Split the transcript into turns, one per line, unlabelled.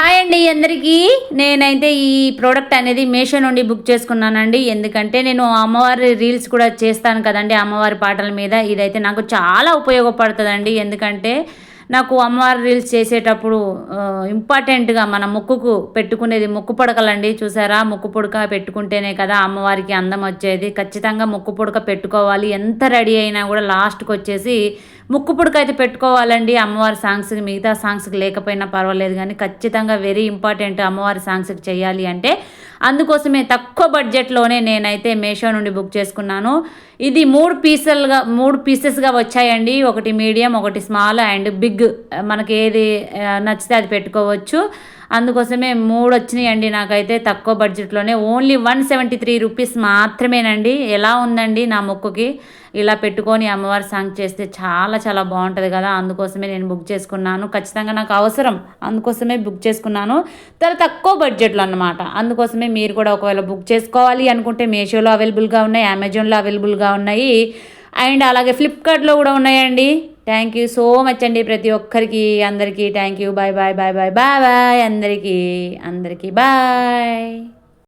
Hi అండి అందరికీ. నేనైతే ఈ ప్రోడక్ట్ అనేది మీషో నుండి బుక్ చేసుకున్నానండి. ఎందుకంటే నేను అమ్మవారి రీల్స్ కూడా చేస్తాను కదండి, అమ్మవారి పాటల మీద. ఇదైతే నాకు చాలా ఉపయోగపడుతుందండి. ఎందుకంటే నాకు అమ్మవారి రీల్స్ చేసేటప్పుడు ఇంపార్టెంట్గా మన ముక్కుకు పెట్టుకునేది ముక్కు పుడకలండి. చూసారా, ముక్కు పుడక పెట్టుకుంటేనే కదా అమ్మవారికి అందం వచ్చేది. ఖచ్చితంగా ముక్కు పుడక పెట్టుకోవాలి. ఎంత రెడీ అయినా కూడా లాస్ట్కి వచ్చేసి ముక్కు పుడక అయితే పెట్టుకోవాలండి. అమ్మవారి సాంగ్స్కి, మిగతా సాంగ్స్కి లేకపోయినా పర్వాలేదు, కానీ ఖచ్చితంగా వెరీ ఇంపార్టెంట్ అమ్మవారి సాంగ్స్కి చేయాలి అంటే. అందుకోసమే తక్కువ బడ్జెట్లోనే నేనైతే మీషో నుండి బుక్ చేసుకున్నాను. ఇది మూడు పీసెస్గా వచ్చాయండి. ఒకటి మీడియం, ఒకటి స్మాల్ అండ్ బిగ్. మనకి ఏది నచ్చితే అది పెట్టుకోవచ్చు. అందుకోసమే 3 వచ్చినాయండి నాకైతే తక్కువ బడ్జెట్లోనే. ఓన్లీ 173 రూపీస్ మాత్రమేనండి. ఎలా ఉందండి నా మొక్కుకి ఇలా పెట్టుకొని అమ్మవారి సాంగ్ చేస్తే చాలా చాలా బాగుంటుంది కదా. అందుకోసమే నేను బుక్ చేసుకున్నాను. ఖచ్చితంగా నాకు అవసరం, అందుకోసమే బుక్ చేసుకున్నాను. చాలా తక్కువ బడ్జెట్లో అన్నమాట. అందుకోసమే మీరు కూడా ఒకవేళ బుక్ చేసుకోవాలి అనుకుంటే మీషోలో అవైలబుల్గా ఉన్నాయి, అమెజాన్లో అవైలబుల్గా ఉన్నాయి, అండ్ అలాగే ఫ్లిప్కార్ట్లో కూడా ఉన్నాయండి. థ్యాంక్ యూ సో మచ్ అండి ప్రతి ఒక్కరికి, అందరికీ thank you. Bye bye bye bye bye bye అందరికీ బాయ్.